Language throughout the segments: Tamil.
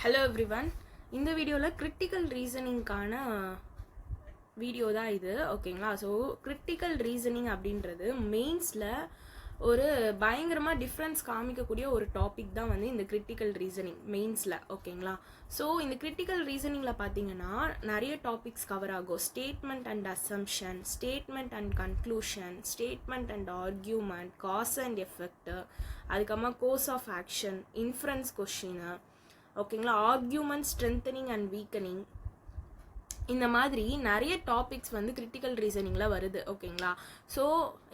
Hello everyone. இந்த வீடியோவில் கிரிட்டிக்கல் ரீசனிங்கான வீடியோ தான் இது, ஓகேங்களா? ஸோ கிரிட்டிக்கல் ரீசனிங் அப்படின்றது மெயின்ஸில் ஒரு பயங்கரமாக டிஃப்ரென்ஸ் காமிக்கக்கூடிய ஒரு டாபிக் தான் வந்து இந்த கிரிட்டிக்கல் ரீசனிங் மெயின்ஸில், ஓகேங்களா? ஸோ இந்த கிரிட்டிக்கல் ரீசனிங்கில் பார்த்தீங்கன்னா நிறைய டாபிக்ஸ் கவர் ஆகும். Statement and assumption, statement and conclusion, statement and argument, cause and effect, அதுக்கப்புறமா course of action, inference question, ஓகேங்களா, ஆர்கியூமெண்ட் ஸ்ட்ரென்தனிங் அண்ட் வீக்கனிங், இந்த மாதிரி நிறைய டாபிக்ஸ் வந்து கிரிட்டிக்கல் ரீசனிங்கில் வருது, ஓகேங்களா? ஸோ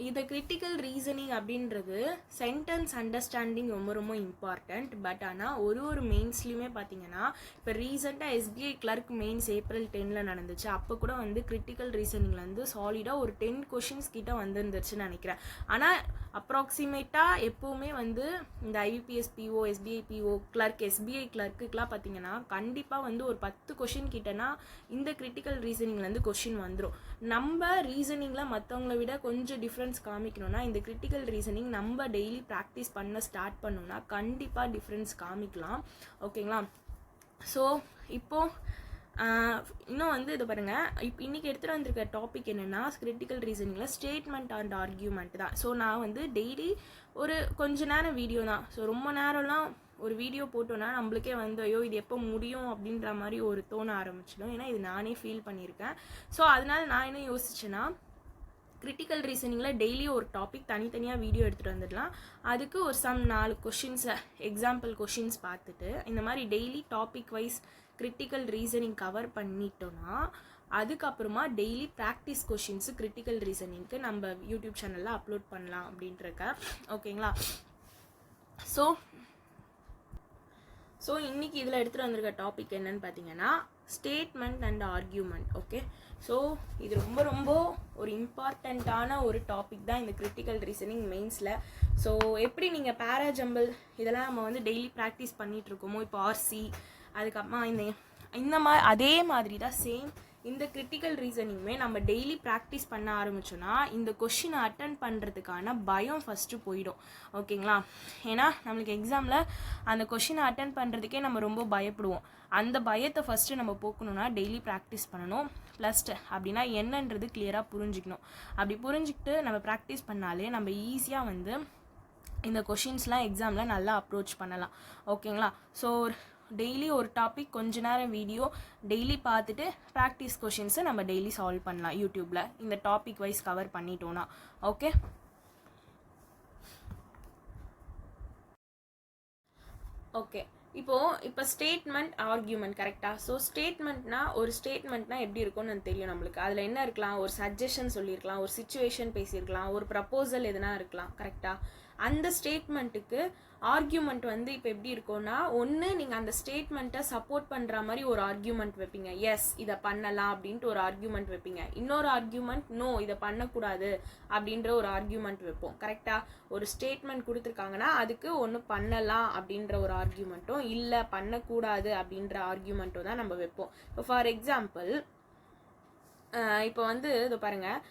இந்த கிரிட்டிக்கல் ரீசனிங் அப்படின்றது சென்டென்ஸ் அண்டர்ஸ்டாண்டிங் ரொம்ப ரொம்ப இம்பார்ட்டண்ட். பட் ஆனால் ஒரு மெயின்ஸ்லையுமே பார்த்தீங்கன்னா இப்போ ரீசெண்டாக எஸ்பிஐ கிளர்க் மெயின்ஸ் April 10 நடந்துச்சு. அப்போ கூட வந்து கிரிட்டிக்கல் ரீசனிங்கில் வந்து சாலிடாக ஒரு 10 கொஷின்ஸ் கிட்ட வந்துருந்துச்சுன்னு நினைக்கிறேன். ஆனால் அப்ராக்சிமேட்டாக எப்போவுமே வந்து இந்த IBPS PO, SBI PO clerk, SBI கிளர்க்குலாம் பார்த்தீங்கன்னா கண்டிப்பாக வந்து ஒரு 10 கொஷின் கிட்டனா இந்த கிரிட்டிக்கல் ரீசனிங்லேருந்து கொஷின் வந்துடும். நம்ம ரீசனிங்கில் மற்றவங்கள விட கொஞ்சம் டிஃப்ரென்ஸ் காமிக்கணும்னா இந்த கிரிட்டிக்கல் ரீசனிங் நம்ம டெய்லி ப்ராக்டிஸ் பண்ண ஸ்டார்ட் பண்ணோம்னா கண்டிப்பாக டிஃப்ரென்ஸ் காமிக்கலாம், ஓகேங்களா? ஸோ இப்போது இன்னும் வந்து இது பாருங்கள், இன்றைக்கி எடுத்துகிட்டு வந்திருக்க டாபிக் என்னென்னா கிரிட்டிக்கல் ரீசனிங்கில் ஸ்டேட்மெண்ட் அண்ட் ஆர்கியூமெண்ட் தான். ஸோ நான் வந்து டெய்லி ஒரு கொஞ்ச நேரம் வீடியோ தான். ஸோ ரொம்ப நேரம்லாம் ஒரு வீடியோ போட்டோன்னா நம்மளுக்கே வந்து ஐயோ இது எப்போ முடியும் அப்படின்ற மாதிரி ஒரு தோண ஆரம்பிச்சிடும். ஏன்னா இது நானே ஃபீல் பண்ணியிருக்கேன். ஸோ அதனால நான் என்ன யோசிச்சேன்னா கிரிட்டிக்கல் ரீசனிங்கில் டெய்லி ஒரு டாபிக் தனித்தனியாக வீடியோ எடுத்துகிட்டு வந்துடலாம். அதுக்கு ஒரு 4 கொஷின்ஸை எக்ஸாம்பிள் கொஷின்ஸ் பார்த்துட்டு இந்த மாதிரி daily topic wise critical reasoning cover பண்ணிட்டோன்னா அதுக்கப்புறமா டெய்லி ப்ராக்டிஸ் கொஷின்ஸு கிரிட்டிக்கல் ரீசனிங்க்கு நம்ம யூடியூப் சேனலில் அப்லோட் பண்ணலாம் அப்படின்றக்க, ஓகேங்களா? ஸோ இன்றைக்கி இதில் எடுத்துகிட்டு வந்திருக்க டாபிக் என்னன்னு பார்த்தீங்கன்னா statement and argument, okay? So இது ரொம்ப ரொம்ப ஒரு இம்பார்ட்டண்ட்டான ஒரு டாபிக் தான் இந்த கிரிட்டிக்கல் ரீசனிங் மெயின்ஸில். ஸோ எப்படி நீங்கள் பேராஜம்பிள் இதெல்லாம் நம்ம வந்து டெய்லி ப்ராக்டிஸ் பண்ணிகிட்ருக்கோமோ, இப்போ ஆர்சி, அதுக்கப்புறமா இந்த மாதிரி அதே மாதிரி தான் சேம் இந்த கிரிட்டிக்கல் ரீசனிங்குமே நம்ம டெய்லி ப்ராக்டிஸ் பண்ண ஆரம்பிச்சோன்னா இந்த கொஷினை அட்டன் பண்ணுறதுக்கான பயம் ஃபஸ்ட்டு போயிடும், ஓகேங்களா? ஏன்னா நம்மளுக்கு எக்ஸாமில் அந்த கொஷினை அட்டன் பண்ணுறதுக்கே நம்ம ரொம்ப பயப்படுவோம். அந்த பயத்தை ஃபஸ்ட்டு நம்ம போக்கணுன்னா டெய்லி ப்ராக்டிஸ் பண்ணணும். ப்ளஸ் அப்படின்னா என்னன்றது கிளியராக புரிஞ்சிக்கணும். அப்படி புரிஞ்சுக்கிட்டு நம்ம ப்ராக்டிஸ் பண்ணாலே நம்ம ஈஸியாக வந்து இந்த கொஷின்ஸ்லாம் எக்ஸாமில் நல்லா அப்ரோச் பண்ணலாம், ஓகேங்களா? ஸோ டெய்லி ஒரு டாபிக் கொஞ்ச நேரம் வீடியோ டெய்லி பார்த்துட்டு ப்ராக்டிஸ் கொஷின்ஸை நம்ம டெய்லி சால்வ் பண்ணலாம் யூடியூப்பில் இந்த டாபிக் வைஸ் கவர் பண்ணிட்டோன்னா, ஓகே? இப்போ ஸ்டேட்மெண்ட் ஆர்கியூமெண்ட், கரெக்டாக? ஸோ ஒரு ஸ்டேட்மெண்ட்னா எப்படி இருக்கும்னு தெரியும் நம்மளுக்கு. அதில் என்ன இருக்கலாம்? ஒரு சஜஷன் சொல்லியிருக்கலாம், ஒரு சிச்சுவேஷன் பேசியிருக்கலாம், ஒரு ப்ரப்போசல் எதுனா இருக்கலாம், கரெக்டாக? அந்த ஸ்டேட்மெண்ட்டுக்கு ஆர்கியூமெண்ட் வந்து இப்போ எப்படி இருக்கும்னா, ஒன்று நீங்கள் அந்த ஸ்டேட்மெண்ட்டை சப்போர்ட் பண்ணுற மாதிரி ஒரு ஆர்கியூமெண்ட் வைப்பீங்க, எஸ் இதை பண்ணலாம் அப்படின்ட்டு ஒரு ஆர்கியூமெண்ட் வைப்பீங்க. இன்னொரு ஆர்கியூமெண்ட் நோ இதை பண்ணக்கூடாது அப்படின்ற ஒரு ஆர்கியூமெண்ட் வைப்போம், கரெக்டாக? ஒரு ஸ்டேட்மெண்ட் கொடுத்துருக்காங்கன்னா அதுக்கு ஒன்று பண்ணலாம் அப்படின்ற ஒரு ஆர்கியூமெண்ட்டும் இல்லை பண்ணக்கூடாது அப்படின்ற ஆர்கியூமெண்ட்டும் தான் நம்ம வைப்போம். இப்போ ஃபார் எக்ஸாம்பிள் இப்போ வந்து இது பாருங்கள்,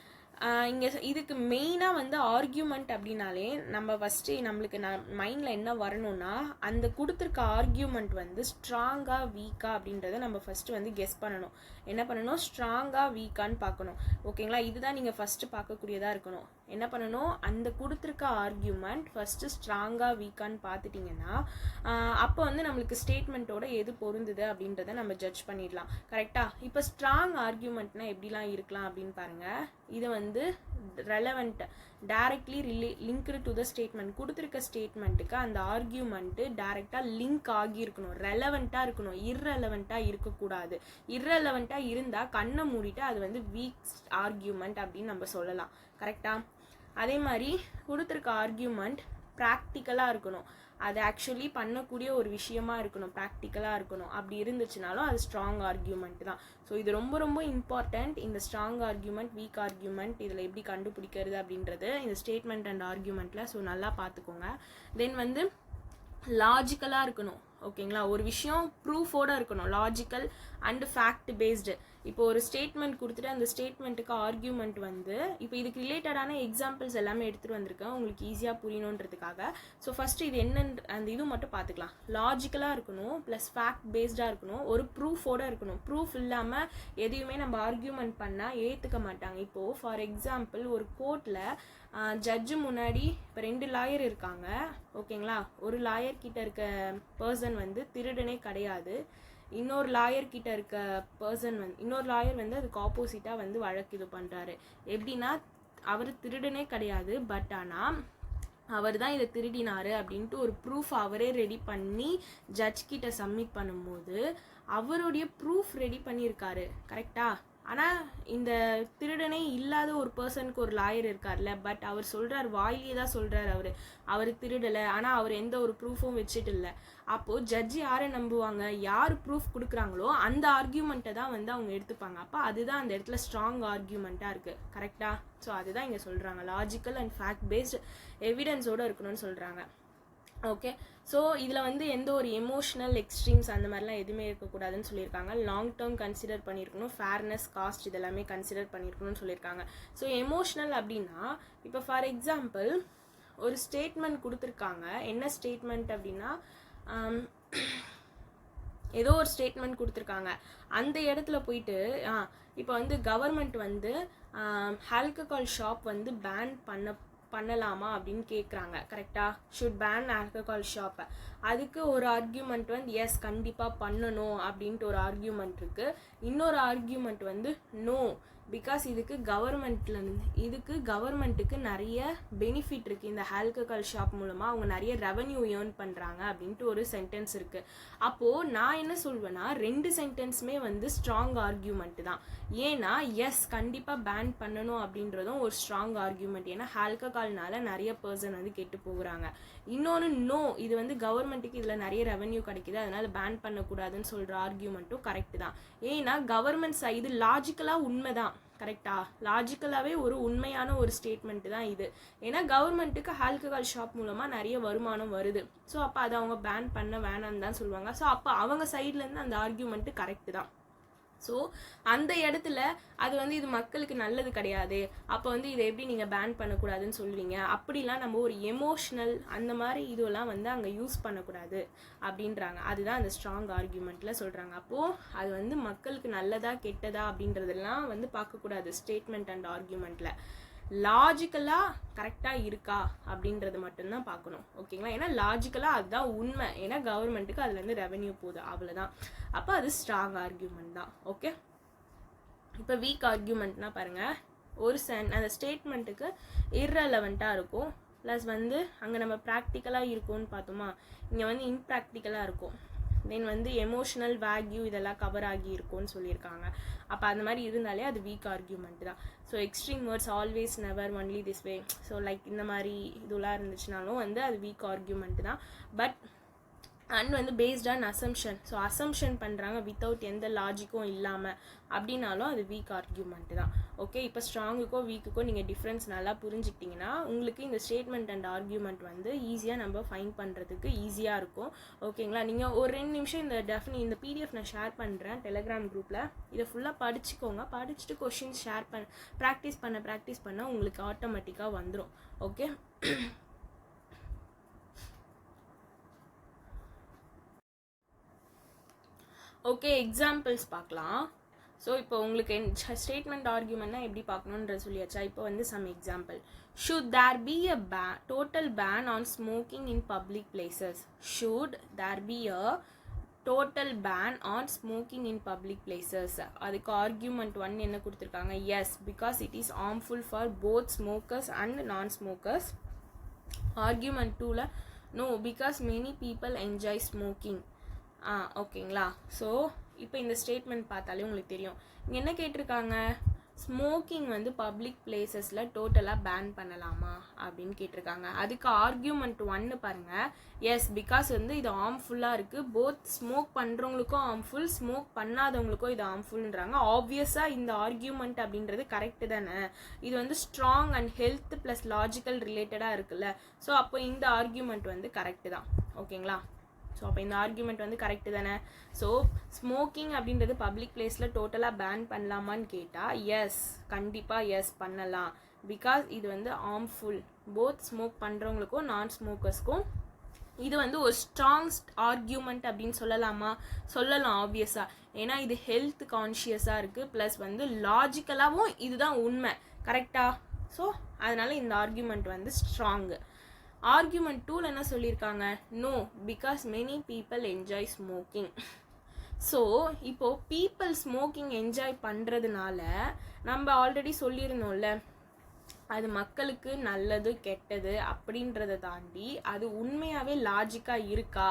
இங்கே இதுக்கு மெயினாக வந்து ஆர்கியூமெண்ட் அப்படின்னாலே நம்ம ஃபஸ்ட்டு நம்மளுக்கு மைண்டில் என்ன வரணும்னா அந்த கொடுத்துருக்க ஆர்கியூமெண்ட் வந்து ஸ்ட்ராங்காக வீக்கா அப்படின்றத நம்ம ஃபஸ்ட்டு வந்து கெஸ் பண்ணணும். என்ன பண்ணணும்? ஸ்ட்ராங்காக வீக்கான்னு பார்க்கணும், ஓகேங்களா? இதுதான் நீங்கள் ஃபஸ்ட்டு பார்க்கக்கூடியதாக இருக்கணும். என்ன பண்ணணும்? அந்த கொடுத்துருக்க ஆர்கியூமெண்ட் ஃபஸ்ட்டு ஸ்ட்ராங்காக வீக்கான்னு பார்த்துட்டிங்கன்னா அப்போ வந்து நம்மளுக்கு ஸ்டேட்மெண்ட்டோட எது பொருந்துது அப்படின்றத நம்ம ஜட்ஜ் பண்ணிடலாம், கரெக்டாக? இப்போ ஸ்ட்ராங் ஆர்கியூமெண்ட்னா எப்படிலாம் இருக்கலாம் அப்படின்னு பாருங்கள். இது வந்து relevant, directly linked to the statement. கொடுத்துருக்க ஸ்டேட்மெண்ட்டுக்கு அந்த ஆர்கியூமெண்ட்டு டைரெக்டாக லிங்க் ஆகியிருக்கணும், ரெலவெண்ட்டாக இருக்கணும், இர்ரெலவெண்ட்டாக இருக்கக்கூடாது. இர்ரெலவெண்ட்டாக இருந்தால் கண்ணை மூடிட்டு அது வந்து வீக் ஆர்கியூமெண்ட் அப்படின்னு நம்ம சொல்லலாம், கரெக்டாக? அதே மாதிரி கொடுத்துருக்க ஆர்கியூமெண்ட் ப்ராக்டிக்கலாக இருக்கணும், அது ஆக்சுவலி பண்ணக்கூடிய ஒரு விஷயமா இருக்கணும், ப்ராக்டிக்கலாக இருக்கணும். அப்படி இருந்துச்சுனாலும் அது ஸ்ட்ராங் ஆர்கியூமெண்ட் தான். ஸோ இது ரொம்ப ரொம்ப இம்பார்ட்டண்ட். இந்த ஸ்ட்ராங் ஆர்கியூமெண்ட், வீக் ஆர்கியூமெண்ட் இதில் எப்படி கண்டுபிடிக்கிறது அப்படின்றது இந்த ஸ்டேட்மெண்ட் அண்ட் ஆர்கியூமெண்ட்டில். ஸோ நல்லா பார்த்துக்கோங்க. தென் வந்து லாஜிக்கலாக இருக்கணும், ஓகேங்களா. ஒரு விஷயம் ப்ரூஃபோடு இருக்கணும், லாஜிக்கல் அண்ட் ஃபேக்ட் பேஸ்டு. இப்போ ஒரு ஸ்டேட்மெண்ட் கொடுத்துட்டு அந்த ஸ்டேட்மெண்ட்டுக்கு ஆர்கியூமெண்ட் வந்து இப்போ இதுக்கு ரிலேட்டடான எக்ஸாம்பிள்ஸ் எல்லாமே எடுத்துகிட்டு வந்திருக்கேன் உங்களுக்கு ஈஸியாக புரியணுன்றதுக்காக. ஸோ ஃபஸ்ட்டு இது என்னன்னு அந்த இது மட்டும் பார்த்துக்கலாம். லாஜிக்கலாக இருக்கணும், ப்ளஸ் ஃபேக்ட் பேஸ்டாக இருக்கணும், ஒரு ப்ரூஃபோடு இருக்கணும். ப்ரூஃப் இல்லாமல் எதையுமே நம்ம ஆர்கியூமெண்ட் பண்ணால் ஏற்றுக்க மாட்டாங்க. இப்போது ஃபார் எக்ஸாம்பிள் ஒரு கோர்ட்டில் ஜட்ஜு முன்னாடி இப்போ 2 லாயர் இருக்காங்க, ஓகேங்களா. ஒரு லாயர் கிட்ட இருக்க பர்சன் வந்து திருடனே கிடையாது, இன்னொரு லாயர் கிட்ட இருக்க பர்சன் வந்து இன்னொரு லாயர் வந்து அதுக்கு ஆப்போசிட்டாக வந்து வழக்கு இது பண்ணுறாரு. எப்படின்னா அவர் திருடனே கிடையாது, பட் ஆனால் அவர் தான் இதை திருடினாரு அப்படின்ட்டு ஒரு ப்ரூஃப் அவரே ரெடி பண்ணி ஜட்ஜ் கிட்ட சப்மிட் பண்ணும்போது அவருடைய ப்ரூஃப் ரெடி பண்ணியிருக்காரு, கரெக்டா. ஆனால் இந்த திருடனே இல்லாத ஒரு பர்சனுக்கு ஒரு லாயர் இருக்கார்ல, பட் அவர் சொல்கிறார், வாயிலே தான் சொல்கிறார், அவர் திருடலை, ஆனால் அவர் எந்த ஒரு ப்ரூஃபும் வச்சுட்டு இல்லை. அப்போது ஜட்ஜி யாரை நம்புவாங்க, யார் ப்ரூஃப் கொடுக்குறாங்களோ அந்த ஆர்கியூமெண்ட்டை தான் வந்து அவங்க எடுத்துப்பாங்க. அப்போ அதுதான் அந்த இடத்துல ஸ்ட்ராங் ஆர்கியூமெண்ட்டாக இருக்குது, கரெக்டாக. ஸோ அதுதான் இங்கே சொல்கிறாங்க, லாஜிக்கல் அண்ட் ஃபேக்ட் பேஸ்டு எவிடன்ஸோடு இருக்கணும்னு சொல்கிறாங்க. ஓகே. ஸோ இதில் வந்து எந்த ஒரு எமோஷ்னல் எக்ஸ்ட்ரீம்ஸ் அந்த மாதிரிலாம் எதுவுமே இருக்கக்கூடாதுன்னு சொல்லியிருக்காங்க. லாங் டேர்ம் கன்சிடர் பண்ணியிருக்கணும், ஃபேர்னஸ், காஸ்ட் இதெல்லாமே கன்சிடர் பண்ணியிருக்கணும்னு சொல்லியிருக்காங்க. ஸோ எமோஷ்னல் அப்படின்னா இப்போ ஃபார் எக்ஸாம்பிள் ஒரு ஸ்டேட்மெண்ட் கொடுத்துருக்காங்க. என்ன ஸ்டேட்மெண்ட் அப்படின்னா ஏதோ ஒரு ஸ்டேட்மெண்ட் கொடுத்துருக்காங்க. அந்த இடத்துல போயிட்டு இப்போ வந்து கவர்மெண்ட் வந்து ஆல்கஹால் ஷாப் வந்து பேன் பண்ணலாமா அப்படின்னு கேட்குறாங்க, கரெக்டாக. ஷுட் பேன் ஆல்கஹால் ஷாப்பை. அதுக்கு ஒரு ஆர்கியூமெண்ட் வந்து எஸ் கண்டிப்பாக பண்ணணும் அப்படின்ட்டு ஒரு ஆர்கியூமெண்ட் இருக்குது. இன்னொரு ஆர்கியூமெண்ட் வந்து நோ, பிகாஸ் இதுக்கு கவர்மெண்ட்டுக்கு நிறைய பெனிஃபிட் இருக்குது, இந்த ஆல்கஹால் ஷாப் மூலமாக அவங்க நிறைய ரெவன்யூ ஏர்ன் பண்ணுறாங்க அப்படின்ட்டு ஒரு சென்டென்ஸ் இருக்குது. அப்போது நான் என்ன சொல்வேன்னா 2 சென்டென்ஸுமே வந்து ஸ்ட்ராங் ஆர்கியூமெண்ட் தான். ஏன்னா எஸ் கண்டிப்பாக பேன் பண்ணணும் அப்படின்றதும் ஒரு ஸ்ட்ராங் ஆர்கியூமெண்ட், ஏன்னா ஆல்கஹால்னால நிறைய பர்சன் வந்து கெட்டு போகிறாங்க. இன்னொன்று நோ, இது வந்து கவர்மெண்ட்டுக்கு இதில் நிறைய ரெவன்யூ கிடைக்குது, அதனால் பேன் பண்ணக்கூடாதுன்னு சொல்கிற ஆர்கியூமெண்ட்டும் கரெக்டு தான். ஏன்னா கவர்மெண்ட் இது லாஜிக்கலாக உண்மை தான், கரெக்டா. லாஜிக்கலாகவே ஒரு உண்மையான ஒரு ஸ்டேட்மெண்ட் தான் இது. ஏன்னா கவர்மெண்ட்டுக்கு ஆல்கஹால் ஷாப் மூலமாக நிறைய வருமானம் வருது. ஸோ அப்போ அதை அவங்க பேன் பண்ண வேணான்னு தான் சொல்லுவாங்க. ஸோ அப்போ அவங்க சைட்லேருந்து அந்த ஆர்கியூமெண்ட்டு கரெக்டு தான். ஸோ அந்த இடத்துல அது வந்து இது மக்களுக்கு நல்லது கிடையாது, அப்போ வந்து இதை எப்படி நீங்கள் பேன் பண்ணக்கூடாதுன்னு சொல்லுவீங்க, அப்படிலாம் நம்ம ஒரு எமோஷ்னல் அந்த மாதிரி இதுவெல்லாம் வந்து அங்கே யூஸ் பண்ணக்கூடாது அப்படின்றாங்க. அதுதான் அந்த ஸ்ட்ராங் ஆர்கியூமெண்ட்டில் சொல்கிறாங்க. அப்போது அது வந்து மக்களுக்கு நல்லதா கெட்டதா அப்படின்றதெல்லாம் வந்து பார்க்கக்கூடாது ஸ்டேட்மெண்ட் அண்ட் ஆர்கியூமெண்ட்டில். லாஜிக்கலாக கரெக்டாக இருக்கா அப்படின்றது மட்டும்தான் பார்க்கணும், ஓகேங்களா. ஏன்னா லாஜிக்கலாக அதுதான் உண்மை, ஏன்னா கவர்மெண்ட்டுக்கு அதுலேருந்து ரெவன்யூ போகுது, அவ்வளோதான். அப்போ அது ஸ்ட்ராங் ஆர்கியூமெண்ட் தான். ஓகே. இப்போ வீக் ஆர்கியூமெண்ட்னா பாருங்கள், ஒரு அந்த ஸ்டேட்மெண்ட்டுக்கு இர்ரெலவெண்ட்டாக இருக்கும், ப்ளஸ் வந்து அங்கே நம்ம ப்ராக்டிக்கலாக இருக்கும்னு பார்த்தோமா, இங்கே வந்து இம்ப்ராக்டிக்கலாக இருக்கும், தென் வந்து எமோஷனல் வேல்யூ இதெல்லாம் கவர் ஆகி இருக்கும்னு சொல்லியிருக்காங்க. அப்போ அந்த மாதிரி இருந்தாலே அது வீக் ஆர்கியூமெண்ட் தான். So extreme words always never only this way, so like இந்த மாதிரி இதெல்லாம் இருந்துச்சுனாலும் வந்து அது வீக் ஆர்கியூமெண்ட் தான். பட் அண்ட் வந்து based on assumption, so assumption பண்ணுறாங்க வித்தவுட் எந்த லாஜிக்கும் இல்லாமல் அப்படின்னாலும் அது வீக் ஆர்கியூமெண்ட் தான். ஓகே. இப்போ ஸ்ட்ராங்குக்கோ வீக்குக்கோ நீங்கள் டிஃப்ரென்ஸ் நல்லா புரிஞ்சுக்கிட்டிங்கன்னா உங்களுக்கு இந்த ஸ்டேட்மெண்ட் அண்ட் ஆர்கியூமெண்ட் வந்து ஈஸியாக நம்ம ஃபைண்ட் பண்ணுறதுக்கு ஈஸியாக இருக்கும், ஓகேங்களா. நீங்கள் ஒரு 2 நிமிஷம் இந்த பிடிஎஃப் நான் ஷேர் பண்ணுறேன் டெலிகிராம் குரூப்பில், இதை ஃபுல்லாக படிச்சுக்கோங்க. படிச்சுட்டு கொஷின்ஸ் ஷேர் ப்ராக்டிஸ் பண்ண உங்களுக்கு ஆட்டோமேட்டிக்காக வந்துடும். ஓகே. ஓகே, எக்ஸாம்பிள்ஸ் பார்க்கலாம். ஸோ இப்போ உங்களுக்கு ஸ்டேட்மெண்ட் ஆர்கியூமெண்ட்னா எப்படி பார்க்கணுன்றது சொல்லியாச்சா. இப்போ வந்து some example. Should there be a total ban on smoking in public places. Should there be a total ban on smoking in public places. அதுக்கு ஆர்கியூமெண்ட் 1 என்ன கொடுத்துருக்காங்க, yes because it is harmful for both smokers and non smokers. Argument 2ல no because many people enjoy smoking. ஓகேங்களா. ஸோ இப்போ இந்த ஸ்டேட்மெண்ட் பார்த்தாலே உங்களுக்கு தெரியும், இங்கே என்ன கேட்டிருக்காங்க, ஸ்மோக்கிங் வந்து பப்ளிக் பிளேசஸில் டோட்டலாக பேன் பண்ணலாமா அப்படின்னு கேட்டிருக்காங்க. அதுக்கு ஆர்கியூமெண்ட் 1 பாருங்கள், எஸ் பிகாஸ் வந்து இது ஹார்ம்ஃபுல்லாக இருக்குது, போத் ஸ்மோக் பண்ணுறவங்களுக்கும் ஹார்ம்ஃபுல், ஸ்மோக் பண்ணாதவங்களுக்கும் இது ஹார்ம்ஃபுல்ன்றாங்க. ஆப்வியஸாக இந்த ஆர்கியூமெண்ட் அப்படின்றது கரெக்டு தானே, இது வந்து strong and health plus logical ரிலேட்டடாக இருக்குல்ல. ஸோ அப்போ இந்த ஆர்கியூமெண்ட் வந்து கரெக்டு தான், ஓகேங்களா. ஸோ அப்போ இந்த ஆர்கியூமெண்ட் வந்து கரெக்டு தானே. ஸோ ஸ்மோக்கிங் அப்படின்றது பப்ளிக் பிளேஸில் டோட்டலாக பேன் பண்ணலாமான்னு கேட்டால் எஸ், கண்டிப்பாக எஸ் பண்ணலாம். பிகாஸ் இது வந்து ஹார்ம்ஃபுல் போத் ஸ்மோக் பண்ணுறவங்களுக்கும் நான் ஸ்மோக்கர்ஸ்க்கும். இது வந்து ஒரு ஸ்ட்ராங் ஆர்கியூமெண்ட் அப்படின்னு சொல்லலாம் ஆப்வியஸாக. ஏன்னா இது ஹெல்த் கான்ஷியஸாக இருக்குது, ப்ளஸ் வந்து லாஜிக்கலாகவும் இதுதான் உண்மை, கரெக்டாக. ஸோ அதனால் இந்த ஆர்கியூமெண்ட் வந்து ஸ்ட்ராங்கு. ஆர்கியூமெண்ட் 2ல் என்ன சொல்லியிருக்காங்க, no because many people enjoy smoking. So இப்போது பீப்புள் ஸ்மோக்கிங் என்ஜாய் பண்ணுறதுனால நம்ம ஆல்ரெடி சொல்லியிருந்தோம்ல, அது மக்களுக்கு நல்லது கெட்டது அப்படின்றத தாண்டி அது உண்மையாகவே லாஜிக்காக இருக்கா,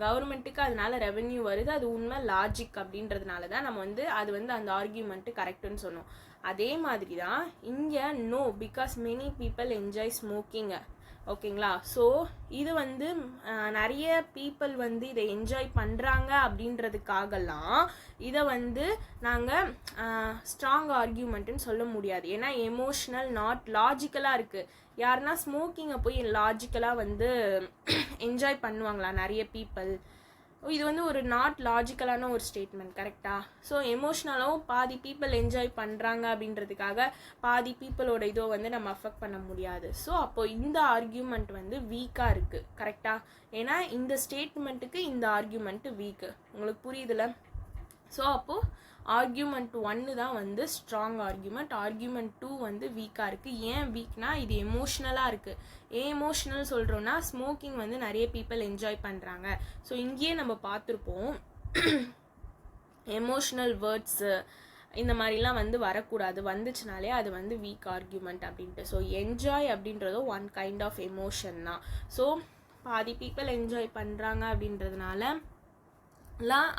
கவர்மெண்ட்டுக்கு அதனால ரெவென்யூ வருது, அது உண்மை லாஜிக் அப்படின்றதுனால தான் நம்ம வந்து அது வந்து அந்த ஆர்கியூமெண்ட்டு கரெக்டுன்னு சொன்னோம். அதே மாதிரி தான் இங்கே no because many people enjoy smoking, ஓகேங்களா. ஸோ இது வந்து நிறைய பீப்புள் வந்து இதை என்ஜாய் பண்ணுறாங்க அப்படின்றதுக்காகலாம் இதை வந்து நாங்கள் ஸ்ட்ராங் ஆர்கியூமெண்ட்டுன்னு சொல்ல முடியாது. ஏன்னா எமோஷ்னல் நாட் லாஜிக்கலாக இருக்குது. யாருன்னா ஸ்மோக்கிங்கை போய் லாஜிக்கலாக வந்து என்ஜாய் பண்ணுவாங்களா நிறைய பீப்புள்? இது வந்து ஒரு நாட் லாஜிக்கலான ஒரு ஸ்டேட்மெண்ட், கரெக்டாக. ஸோ எமோஷ்னலாகவும் பாதி பீப்புள் என்ஜாய் பண்ணுறாங்க அப்படின்றதுக்காக பாதி பீப்புளோட இதோ வந்து நம்ம அஃபெக்ட் பண்ண முடியாது. ஸோ அப்போ இந்த ஆர்கியூமெண்ட் வந்து வீக்காக இருக்குது, கரெக்டாக. ஏன்னா இந்த ஸ்டேட்மெண்ட்டுக்கு இந்த ஆர்கியூமெண்ட்டு வீக்கு, உங்களுக்கு புரியுதுல. ஸோ அப்போது ஆர்கியூமெண்ட் 1 தான் வந்து ஸ்ட்ராங் ஆர்கியூமெண்ட், ஆர்கியூமெண்ட் 2 வந்து வீக்காக இருக்குது. ஏன் வீக்னா இது எமோஷ்னலாக இருக்குது. ஏன் எமோஷ்னல் சொல்கிறோன்னா ஸ்மோக்கிங் வந்து நிறைய பீப்புள் என்ஜாய் பண்ணுறாங்க. ஸோ இங்கேயே நம்ம பார்த்துருப்போம் எமோஷ்னல் வேர்ட்ஸு இந்த மாதிரிலாம் வந்து வரக்கூடாது, வந்துச்சுனாலே அது வந்து வீக் ஆர்கியூமெண்ட் அப்படின்ட்டு. ஸோ என்ஜாய் அப்படின்றதும் ஒன் கைண்ட் ஆஃப் எமோஷன் தான். ஸோ பாதி பீப்புள் என்ஜாய் பண்ணுறாங்க அப்படின்றதுனால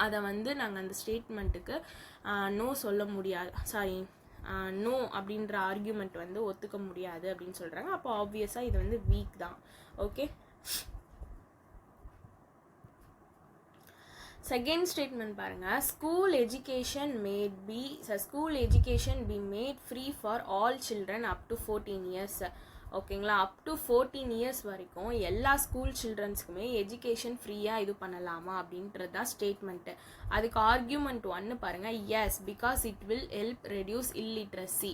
அதை வந்து நாங்கள் அந்த ஸ்டேட்மெண்ட்டுக்கு நோ சொல்ல முடியாது, சாரி நோ அப்படின்ற ஆர்கியூமெண்ட் வந்து ஒத்துக்க முடியாது அப்படின்னு சொல்கிறாங்க. அப்போ ஆப்வியஸாக இது வந்து வீக் தான். ஓகே, செகண்ட் ஸ்டேட்மெண்ட் பாருங்கள். School education be made free for all children up to 14 years. ஓகேங்களா, அப் டு 14 years வரைக்கும் எல்லா ஸ்கூல் சில்ட்ரன்ஸுக்குமே எஜுகேஷன் ஃப்ரீயாக இது பண்ணலாமா அப்படின்றது தான் ஸ்டேட்மெண்ட்டு. அதுக்கு ஆர்கியூமெண்ட் 1 பாருங்கள், yes because it will help reduce illiteracy.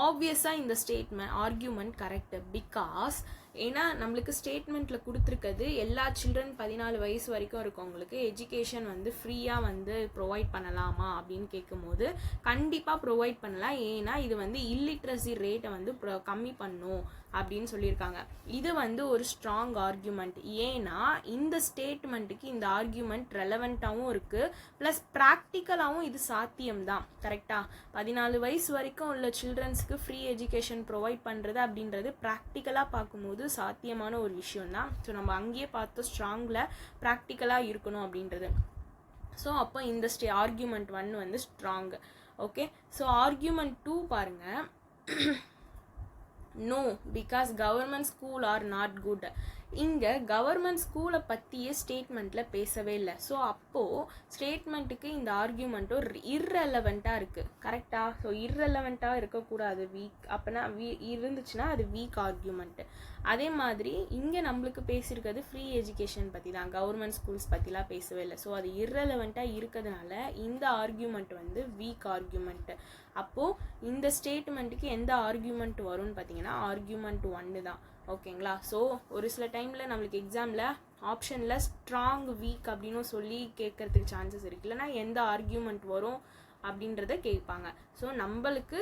ஆப்வியஸாக இந்த ஸ்டேட்மெண்ட் ஆர்கியூமெண்ட் கரெக்டு. பிகாஸ் ஏன்னா நம்மளுக்கு ஸ்டேட்மெண்ட்டில் கொடுத்துருக்கிறது எல்லா சில்ட்ரன் 14 வயசு வரைக்கும் இருக்கவங்களுக்கு எஜுகேஷன் வந்து ஃப்ரீயாக வந்து ப்ரொவைட் பண்ணலாமா அப்படின்னு கேட்கும்போது கண்டிப்பாக ப்ரொவைட் பண்ணலாம். ஏன்னா இது வந்து இல்லிட்ரஸி ரேட்டை வந்து கம்மி பண்ணும் அப்படின்னு சொல்லியிருக்காங்க. இது வந்து ஒரு ஸ்ட்ராங் ஆர்கியூமெண்ட். ஏன்னா இந்த ஸ்டேட்மெண்ட்டுக்கு இந்த ஆர்கியூமெண்ட் ரெலவெண்ட்டாகவும் இருக்குது, ப்ளஸ் ப்ராக்டிக்கலாகவும் இது சாத்தியம்தான், கரெக்டாக. 14 வயசு வரைக்கும் உள்ள சில்ட்ரன்ஸ்க்கு ஃப்ரீ எஜுகேஷன் ப்ரொவைட் பண்ணுறது அப்படின்றது ப்ராக்டிக்கலாக பார்க்கும்போது சாத்தியமான ஒரு விஷயம் தான். ஸோ நம்ம அங்கேயே பார்த்தோம் ஸ்ட்ராங்கில் ப்ராக்டிக்கலாக இருக்கணும் அப்படின்றது. ஸோ அப்போ இந்த ஆர்கியூமெண்ட் 1 வந்து ஸ்ட்ராங். ஓகே, ஸோ ஆர்கியூமெண்ட் 2 பாருங்கள், no because government school are not good. இங்கே கவர்மெண்ட் ஸ்கூலை பற்றியே ஸ்டேட்மெண்ட்டில் பேசவே இல்லை. ஸோ அப்போது ஸ்டேட்மெண்ட்டுக்கு இந்த ஆர்கியூமெண்ட்டும் இர்ரெலவெண்ட்டாக இருக்குது, கரெக்டாக. ஸோ இர்ரெலவெண்ட்டாக இருக்கக்கூடாது, வீக். அப்போனா இருந்துச்சுன்னா அது வீக் ஆர்கியூமெண்ட்டு. அதே மாதிரி இங்கே நம்மளுக்கு பேசியிருக்கிறது ஃப்ரீ எஜுகேஷன் பற்றி தான், கவர்மெண்ட் ஸ்கூல்ஸ் பற்றிலாம் பேசவே இல்லை. ஸோ அது இர்ரெலவெண்ட்டாக இருக்கிறதுனால இந்த ஆர்கியூமெண்ட் வந்து வீக் ஆர்கியூமெண்ட்டு. அப்போது இந்த ஸ்டேட்மெண்ட்டுக்கு எந்த ஆர்கியூமெண்ட் வரும்னு பார்த்தீங்கன்னா ஆர்கியூமெண்ட் 1 தான், ஓகேங்களா. ஸோ ஒரு சில டைமில் நம்மளுக்கு எக்ஸாமில் ஆப்ஷனில் ஸ்ட்ராங் வீக் அப்படின்னு சொல்லி கேட்கறதுக்கு சான்சஸ் இருக்குது. இல்லைனா எந்த ஆர்கியூமெண்ட் வரும் அப்படின்றத கேட்பாங்க. ஸோ நம்மளுக்கு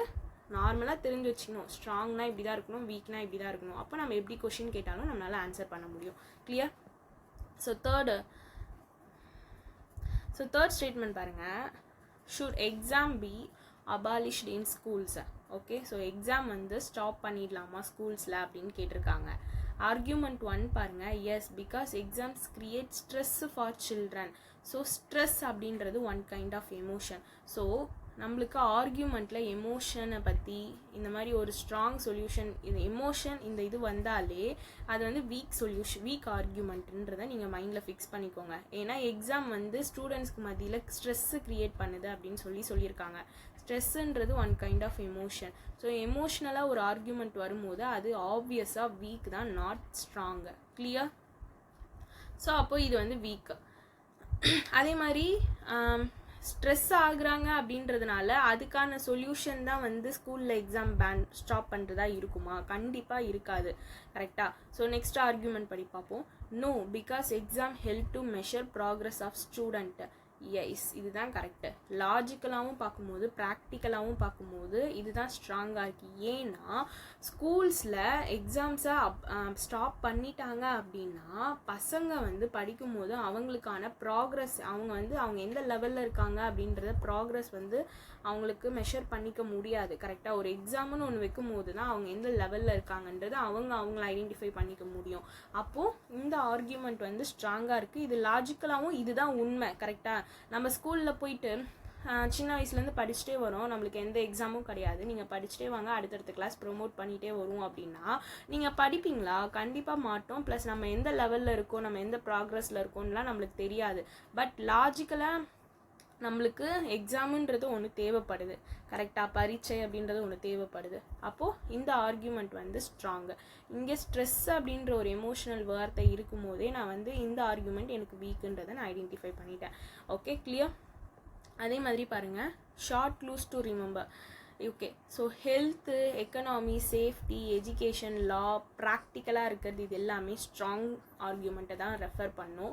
நார்மலாக தெரிஞ்சு வச்சுக்கணும், ஸ்ட்ராங்னா இப்படி தான் இருக்கணும், வீக்னா இப்படி தான் இருக்கணும். அப்போ நம்ம எப்படி கொஷின் கேட்டாலும் நம்மளால் ஆன்சர் பண்ண முடியும். கிளியர்? ஸோ தேர்ட் ஸ்டேட்மெண்ட் பாருங்கள், should exam be abolished in schools. Okay, so exam வந்து ஸ்டாப் பண்ணிடலாமா ஸ்கூல்ஸில் அப்படின்னு கேட்டிருக்காங்க. ஆர்கியூமெண்ட் 1 பாருங்கள், yes because exams create stress for children. So stress அப்படின்றது one kind of emotion. So நம்மளுக்கு ஆர்கியூமெண்ட்டில் எமோஷனை பற்றி இந்த மாதிரி ஒரு ஸ்ட்ராங் சொல்யூஷன், இந்த எமோஷன் இந்த இது வந்தாலே அது வந்து வீக் ஆர்கியூமெண்ட்டுன்றதை நீங்கள் மைண்டில் ஃபிக்ஸ் பண்ணிக்கோங்க. ஏன்னா எக்ஸாம் வந்து ஸ்டூடெண்ட்ஸ்க்கு மத்தியில் ஸ்ட்ரெஸ்ஸு க்ரியேட் பண்ணுது அப்படின்னு சொல்லியிருக்காங்க. ஸ்ட்ரெஸ்ஸுன்றது one kind of emotion. So எமோஷ்னலாக ஒரு ஆர்கியூமெண்ட் வரும்போது அது ஆப்வியஸாக வீக் தான், நாட் ஸ்ட்ராங்கு. கிளியர்? ஸோ அப்போ இது வந்து வீக். அதே மாதிரி ஸ்ட்ரெஸ் ஆகுறாங்க அப்படின்றதுனால அதுக்கான சொல்யூஷன் தான் வந்து ஸ்கூலில் எக்ஸாம் பேன் ஸ்டாப் பண்ணுறதா இருக்குமா? கண்டிப்பாக இருக்காது. கரெக்டாக? ஸோ நெக்ஸ்ட் ஆர்கியூமெண்ட் படி பார்ப்போம். No, because exam help to measure progress of student. Yes, இதுதான் கரெக்டு. லாஜிக்கலாகவும் பார்க்கும்போது ப்ராக்டிக்கலாகவும் பார்க்கும்போது இதுதான் ஸ்ட்ராங்காக இருக்குது. ஏன்னா ஸ்கூல்ஸில் எக்ஸாம்ஸை ஸ்டாப் பண்ணிட்டாங்க அப்படின்னா பசங்க வந்து படிக்கும்போது அவங்களுக்கான ப்ராக்ரஸ், அவங்க எந்த லெவலில் இருக்காங்க அப்படின்றத ப்ராக்ரஸ் வந்து அவங்களுக்கு மெஷர் பண்ணிக்க முடியாது. கரெக்டாக? ஒரு எக்ஸாம்னு ஒன்று வைக்கும் போது தான் அவங்க எந்த லெவலில் இருக்காங்கன்றது அவங்கள ஐடென்டிஃபை பண்ணிக்க முடியும். அப்போது இந்த ஆர்கியூமெண்ட் வந்து ஸ்ட்ராங்காக இருக்குது. இது லாஜிக்கலாகவும் இதுதான் உண்மை. கரெக்டாக? நம்ம ஸ்கூலில் போயிட்டு சின்ன வயசுலேருந்து படிச்சுட்டே வரோம், நம்மளுக்கு எந்த எக்ஸாமும் கிடையாது, நீங்கள் படிச்சுட்டே வாங்க, அடுத்தடுத்த கிளாஸ் ப்ரொமோட் பண்ணிகிட்டே வரும் அப்படின்னா நீங்கள் படிப்பீங்களா? கண்டிப்பாக மாட்டோம். ப்ளஸ் நம்ம எந்த லெவலில் இருக்கோம், நம்ம எந்த ப்ராக்ரஸில் இருக்கோம்லாம் நம்மளுக்கு தெரியாது. பட் லாஜிக்கலாக நம்மளுக்கு எக்ஸாமுன்றது ஒன்று தேவைப்படுது. கரெக்டாக? பரீட்சை அப்படின்றது ஒன்று தேவைப்படுது. அப்போது இந்த ஆர்கியூமெண்ட் வந்து ஸ்ட்ராங்கு. இங்கே ஸ்ட்ரெஸ் அப்படின்ற ஒரு எமோஷனல் வார்த்தை இருக்கும் போதே நான் வந்து இந்த ஆர்கியூமெண்ட் எனக்கு வீக்குன்றதை நான் ஐடென்டிஃபை பண்ணிட்டேன். Okay, clear? அதே மாதிரி பாருங்கள், short clues to remember. Okay, so health, economy, safety, education, law, ப்ராக்டிக்கலாக இருக்கிறது இது எல்லாமே ஸ்ட்ராங் ஆர்கியூமெண்ட்டை தான் ரெஃபர் பண்ணும்.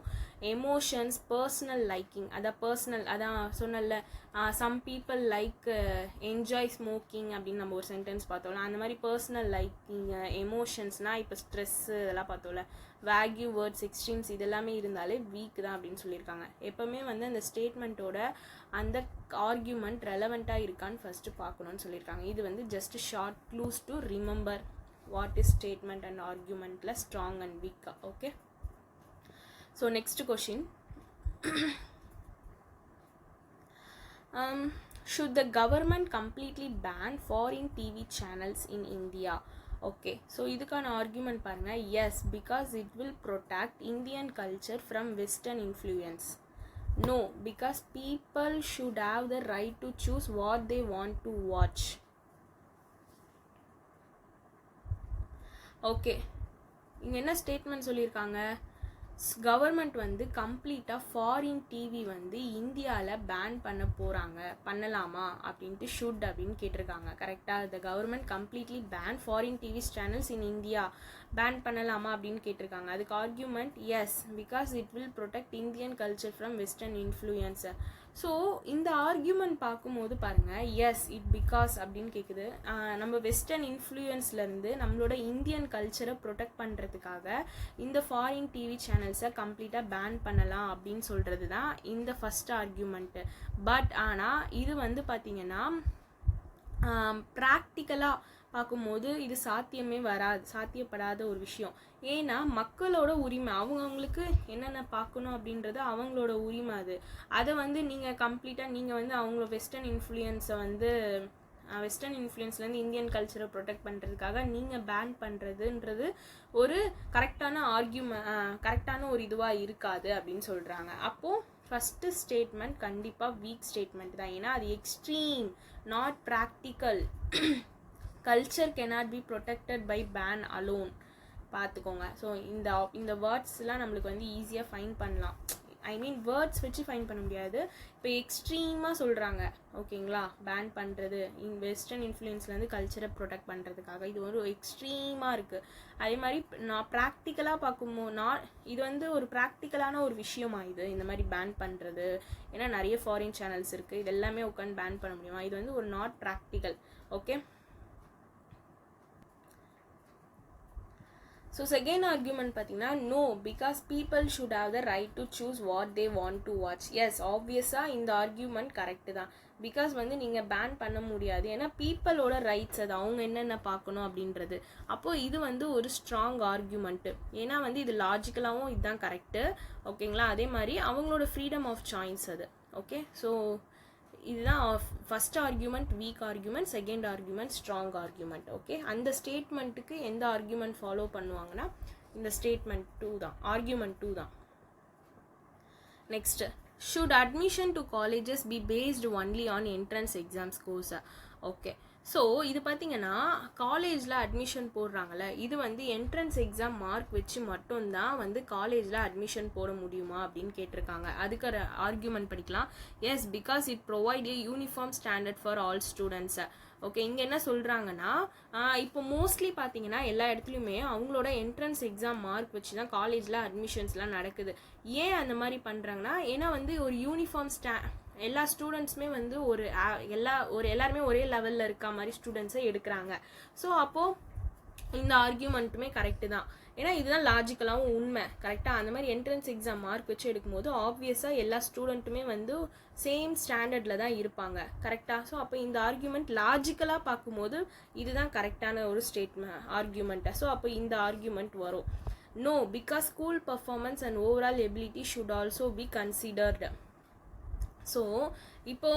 எமோஷன்ஸ், பர்சனல் லைக்கிங், அதான் சொன்னல, some people like enjoy smoking அப்படின்னு நம்ம ஒரு சென்டென்ஸ் பார்த்தோம்ல, அந்த மாதிரி பர்சனல் லைக்கிங், எமோஷன்ஸ்னால் இப்போ ஸ்ட்ரெஸ்ஸு இதெல்லாம் பார்த்தோம்ல, வேக்யூ வேர்ட்ஸ், எக்ஸ்ட்ரீம்ஸ் இதெல்லாமே இருந்தாலே வீக் தான் அப்படின்னு சொல்லியிருக்காங்க. எப்போவுமே வந்து அந்த ஸ்டேட்மெண்ட்டோட அந்த ஆர்கியூமெண்ட் ரெலவெண்ட்டாக இருக்கான்னு ஃபஸ்ட்டு பார்க்கணுன்னு சொல்லியிருக்காங்க. இது வந்து just short clues to remember what is statement and ஆர்கியூமெண்ட்டில் ஸ்ட்ராங் அண்ட் வீக்காக. Okay, so next question. should the government completely ban foreign TV channels in India? Okay, so இதுக்கான ஆர்கியூமெண்ட் பாருங்கள். Yes, because it will protect Indian culture from western influence. No, because people should have the right to choose what they want to watch. Okay, இங்கே என்ன ஸ்டேட்மெண்ட் சொல்லியிருக்காங்க? கவர்மெண்ட் வந்து கம்ப்ளீட்டாக ஃபாரின் டிவி வந்து இந்தியாவில் பேன் பண்ணலாமா அப்படின்ட்டு ஷுட் அப்படின்னு கேட்டிருக்காங்க. கரெக்டாக? The government completely ban foreign TVs channels in India, ban பண்ணலாமா அப்படின்னு கேட்டிருக்காங்க. அதுக்கு argument yes, because it will protect Indian culture from western influence. So இந்த ஆர்கியூமெண்ட் பார்க்கும்போது பாருங்கள், எஸ் இட் பிகாஸ் அப்படின்னு கேட்குது. நம்ம வெஸ்டர்ன் இன்ஃப்ளூயன்ஸ்லேருந்து நம்மளோட இந்தியன் கல்ச்சரை ப்ரொடெக்ட் பண்ணுறதுக்காக இந்த ஃபாரின் டிவி சேனல்ஸை கம்ப்ளீட்டாக பேன் பண்ணலாம் அப்படின்னு சொல்கிறது தான் இந்த ஃபஸ்ட் ஆர்கியூமெண்ட்டு. பட் ஆனால் இது வந்து பார்த்திங்கன்னா ப்ராக்டிக்கலாக பார்க்கும்போது இது சாத்தியப்படாத ஒரு விஷயம். ஏன்னா மக்களோட உரிமை, அவங்களுக்கு என்னென்ன பார்க்கணும் அப்படின்றது அவங்களோட உரிமை. அதை வந்து நீங்கள் கம்ப்ளீட்டாக நீங்கள் வந்து அவங்கள வெஸ்டர்ன் இன்ஃப்ளூயன்ஸ்லேருந்து இந்தியன் கல்ச்சரை ப்ரொடெக்ட் பண்ணுறதுக்காக நீங்கள் பேன் பண்ணுறதுன்றது ஒரு கரெக்டான ஒரு இதுவாக இருக்காது அப்படின்னு சொல்கிறாங்க. அப்போது ஃபஸ்ட்டு ஸ்டேட்மெண்ட் கண்டிப்பாக வீக் ஸ்டேட்மெண்ட் தான். ஏன்னா அது extreme, not practical. Culture cannot be protected by ban alone. பார்த்துக்கோங்க. ஸோ இந்த வேர்ட்ஸ்லாம் நம்மளுக்கு வந்து ஈஸியாக ஃபைன் பண்ணலாம். வேர்ட்ஸ் வச்சு ஃபைன் பண்ண முடியாது. இப்போ எக்ஸ்ட்ரீமாக சொல்கிறாங்க, ஓகேங்களா? பேன் பண்ணுறது வெஸ்டர்ன் இன்ஃப்ளூயன்ஸ்லேருந்து கல்ச்சரை ப்ரொடெக்ட் பண்ணுறதுக்காக இது ஒரு எக்ஸ்ட்ரீமாக இருக்குது. அதே மாதிரி நான் ப்ராக்டிக்கலாக பார்க்கும்போது இது வந்து ஒரு ப்ராக்டிக்கலான ஒரு விஷயமா இது, இந்த மாதிரி பேன் பண்ணுறது. ஏன்னா நிறைய ஃபாரின் சேனல்ஸ் இருக்குது, இது எல்லாமே உட்காந்து பேன் பண்ண முடியுமா? இது வந்து ஒரு not practical. Okay, so second argument பார்த்தீங்கன்னா no, because people should have the right to choose what they want to watch. Yes, ஆப்வியஸாக இந்த ஆர்கியூமெண்ட் கரெக்டு தான். பிகாஸ் வந்து நீங்கள் பேன் பண்ண முடியாது, ஏன்னா பீப்புளோட ரைட்ஸ் அது, அவங்க என்னென்ன பார்க்கணும் அப்படின்றது. அப்போது இது வந்து ஒரு ஸ்ட்ராங் ஆர்கியூமெண்ட்டு. ஏன்னா வந்து இது லாஜிக்கலாகவும் இதுதான் கரெக்டு, ஓகேங்களா? அதே மாதிரி அவங்களோட ஃப்ரீடம் ஆஃப் சாய்ஸ் அது. ஓகே, ஸோ இதுதான் first argument week argument, second argument strong argument. Okay, அந்த ஸ்டேட்மெண்ட்டுக்கு எந்த ஆர்கியூமெண்ட் ஃபாலோ பண்ணுவாங்கன்னா இந்த ஸ்டேட்மெண்ட் 2 தான், ஆர்கியூமெண்ட் 2 தான். Next, should admission to colleges be based only on entrance exam scores? Okay, so இது பார்த்தீங்கன்னா காலேஜில் அட்மிஷன் போடுறாங்கல்ல, இது வந்து என்ட்ரன்ஸ் எக்ஸாம் மார்க் வச்சு மட்டும்தான் வந்து காலேஜில் அட்மிஷன் போட முடியுமா அப்படின்னு கேட்டிருக்காங்க. அதுக்கு ஆர்கியூமெண்ட் படிக்கலாம். Yes, because it provide a uniform standard for all students. Okay, இங்கே என்ன சொல்கிறாங்கன்னா, இப்போ மோஸ்ட்லி பார்த்தீங்கன்னா எல்லா இடத்துலையுமே அவங்களோட என்ட்ரன்ஸ் எக்ஸாம் மார்க் வச்சு தான் காலேஜில் அட்மிஷன்ஸ்லாம் நடக்குது. ஏன் அந்த மாதிரி பண்ணுறாங்கன்னா, ஏன்னா வந்து ஒரு யூனிஃபார்ம் எல்லா ஸ்டூடெண்ட்ஸுமே வந்து எல்லாருமே ஒரே லெவலில் இருக்க மாதிரி ஸ்டூடெண்ட்ஸை எடுக்கிறாங்க. ஸோ அப்போது இந்த ஆர்கியூமெண்ட்டுமே கரெக்டு தான். ஏன்னா இதுதான் லாஜிக்கலாகவும் உண்மை. கரெக்டாக அந்த மாதிரி என்ட்ரன்ஸ் எக்ஸாம் மார்க் வச்சு எடுக்கும்போது ஆப்வியஸாக எல்லா ஸ்டூடெண்ட்டுமே வந்து சேம் ஸ்டாண்டர்டில் தான் இருப்பாங்க. கரெக்டாக? ஸோ அப்போ இந்த ஆர்கியூமெண்ட் லாஜிக்கலாக பார்க்கும்போது இதுதான் கரெக்டான ஒரு ஆர்கியூமெண்ட்டை. ஸோ அப்போ இந்த ஆர்கியூமெண்ட் வரும். No, because school performance and overall ability should also be considered. So இப்போ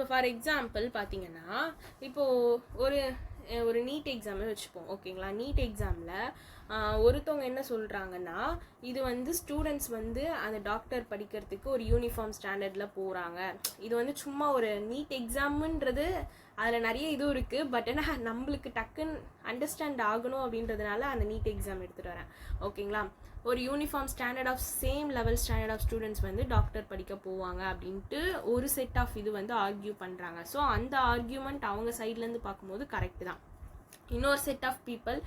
ஃபார் எக்ஸாம்பிள் பார்த்தீங்கன்னா, இப்போது ஒரு நீட் எக்ஸாமே வச்சுப்போம். ஓகேங்களா? நீட் எக்ஸாமில் ஒருத்தவங்க என்ன சொல்கிறாங்கன்னா, இது வந்து ஸ்டூடெண்ட்ஸ் வந்து அந்த டாக்டர் படிக்கிறதுக்கு ஒரு யூனிஃபார்ம் ஸ்டாண்டர்டில் போகிறாங்க. இது வந்து சும்மா ஒரு நீட் எக்ஸாமுன்றது அதில் நிறைய இதுவும் இருக்குது. பட் ஏன்னா நம்மளுக்கு டக்குன்னு அண்டர்ஸ்டாண்ட் ஆகணும் அப்படின்றதுனால அந்த நீட் எக்ஸாம் எடுத்துகிட்டு வரேன். ஓகேங்களா? ஒரு uniform same level standard of students வந்து டாக்டர் படிக்க போவாங்க அப்படின்ட்டு ஒரு செட் ஆஃப் இது வந்து ஆர்கியூ பண்ணுறாங்க. ஸோ அந்த ஆர்கியூமெண்ட் அவங்க சைட்லேருந்து பார்க்கும்போது கரெக்டு தான். இன்னொரு செட் ஆஃப் பீப்புள்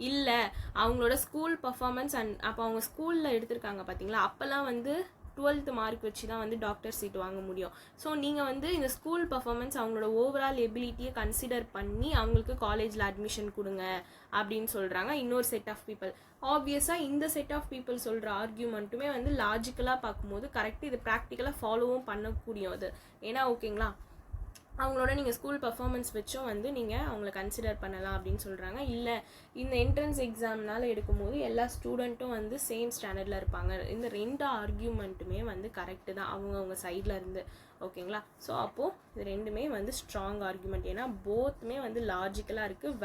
இல்லை, அவங்களோட ஸ்கூல் பர்ஃபார்மன்ஸ் அப்போ அவங்க ஸ்கூலில் எடுத்திருக்காங்க பார்த்தீங்களா, அப்போல்லாம் வந்து 12th மார்க் வச்சு தான் வந்து டாக்டர் சீட் வாங்க முடியும். ஸோ நீங்கள் வந்து இந்த ஸ்கூல் பர்ஃபார்மன்ஸ் அவங்களோட ஓவரால் எபிலிட்டியை கன்சிடர் பண்ணி அவங்களுக்கு காலேஜில் அட்மிஷன் கொடுங்க அப்படின்னு சொல்கிறாங்க இன்னொரு செட் ஆஃப் பீப்புள். ஆப்வியஸாக இந்த செட் ஆஃப் பீப்புள் சொல்கிற ஆர்கியூமெண்ட்டுமே வந்து லாஜிக்கலாக பார்க்கும்போது கரெக்டு, இது ப்ராக்டிக்கலாக ஃபாலோவும் பண்ணக்கூடியது. ஏன்னா ஓகேங்களா, அவங்களோட நீங்கள் ஸ்கூல் பர்ஃபார்மன்ஸ் வச்சும் வந்து நீங்கள் அவங்கள கன்சிடர் பண்ணலாம் அப்படின்னு சொல்கிறாங்க. இல்லை, இந்த என்ட்ரன்ஸ் எக்ஸாம்னால எடுக்கும்போது எல்லா ஸ்டூடெண்ட்டும் வந்து சேம் ஸ்டாண்டர்டில் இருப்பாங்க. இந்த 2 ஆர்கியூமெண்ட்டுமே வந்து கரெக்டு தான் அவங்க சைடில் இருந்து. ஓகேங்களா? ஸோ அப்போது இது ரெண்டுமே வந்து ஸ்ட்ராங் ஆர்கியூமெண்ட். ஏன்னா போத்துமே வந்து லாஜிக்கலாக இருக்குது,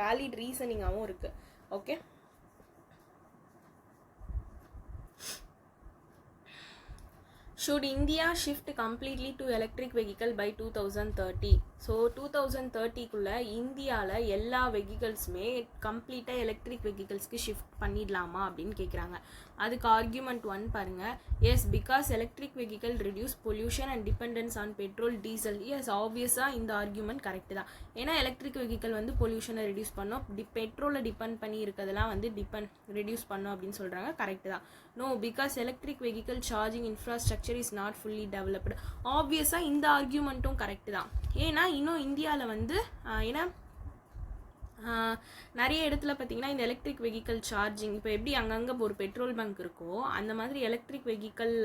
வேலிட் ரீசனிங்காகவும் இருக்குது. Okay, should India shift completely to electric vehicle by 2030? So 2030க்குள்ள இந்தியாவில் எல்லா வெஹிக்கல்ஸுமே கம்ப்ளீட்டாக எலக்ட்ரிக் வெஹிக்கல்ஸ்க்கு ஷிஃப்ட் பண்ணிடலாமா அப்படின்னு கேட்குறாங்க. அதுக்கு ஆர்கியூமெண்ட் 1 பாருங்கள். Yes, because electric vehicle reduce pollution and dependence on petrol, diesel. Yes, ஆப்வியஸாக இந்த ஆர்கியூமெண்ட் கரெக்டு தான். ஏன்னா எலக்ட்ரிக் வெஹிக்கல் வந்து பொல்யூஷனை ரிடியூஸ் பண்ணோம், பெட்ரோலை டிபெண்ட் பண்ணி இருக்கிறதெல்லாம் வந்து ரிடியூஸ் பண்ணோம் அப்படின்னு சொல்கிறாங்க. கரெக்டு தான். No, because electric vehicle charging infrastructure is not fully developed. ஆப்வியஸாக இந்த ஆர்கியூமெண்ட்டும் கரெக்டு தான். ஏன்னா இன்னும் இந்தியாவில் வந்து ஏன்னா நிறைய இடத்துல பார்த்தீங்கன்னா இந்த எலக்ட்ரிக் வெஹிக்கல் சார்ஜிங் இப்போ எப்படி அங்கங்கே ஒரு பெட்ரோல் பங்க் இருக்கோ அந்த மாதிரி எலக்ட்ரிக் வெஹிக்கல்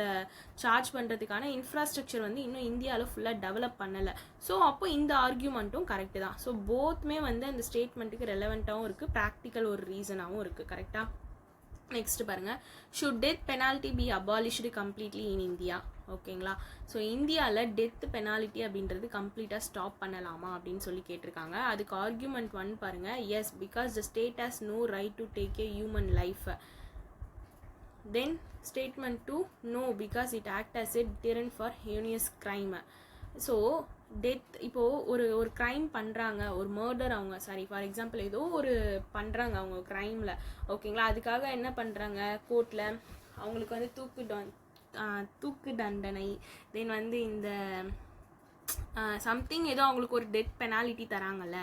சார்ஜ் பண்ணுறதுக்கான இன்ஃப்ராஸ்ட்ரக்சர் வந்து இன்னும் இந்தியாவில் ஃபுல்லாக டெவலப் பண்ணலை. ஸோ அப்போ இந்த ஆர்கியூமெண்ட்டும் கரெக்டு தான். ஸோ போத்துமே வந்து அந்த ஸ்டேட்மெண்ட்டுக்கு ரெலவெண்ட்டாகவும் இருக்குது, ப்ராக்டிக்கல் ஒரு ரீசனாகவும் இருக்குது. கரெக்டாக? நெக்ஸ்ட் பாருங்கள். Should death penalty be abolished completely in India? ஓகேங்களா? ஸோ இந்தியாவில் டெத் பெனாலிட்டி அப்படின்றது கம்ப்ளீட்டாக ஸ்டாப் பண்ணலாமா அப்படின்னு சொல்லி கேட்டிருக்காங்க. அதுக்கு ஆர்கியூமெண்ட் 1 பாருங்கள். Yes, because the state has no right to take a human life. Then statement 2, no, because it act as a deterrent for heinous crime. So death இப்போது ஒரு க்ரைம் பண்ணுறாங்க, ஒரு மர்டர், அவங்க ஃபார் எக்ஸாம்பிள் ஏதோ ஒரு பண்ணுறாங்க அவங்க க்ரைமில். ஓகேங்களா? அதுக்காக என்ன பண்ணுறாங்க, கோர்ட்டில் அவங்களுக்கு வந்து தூக்கு தண்டனை, தென் வந்து இந்த சம்திங் ஏதோ அவங்களுக்கு ஒரு டெத் பெனாலிட்டி தராங்கல்ல,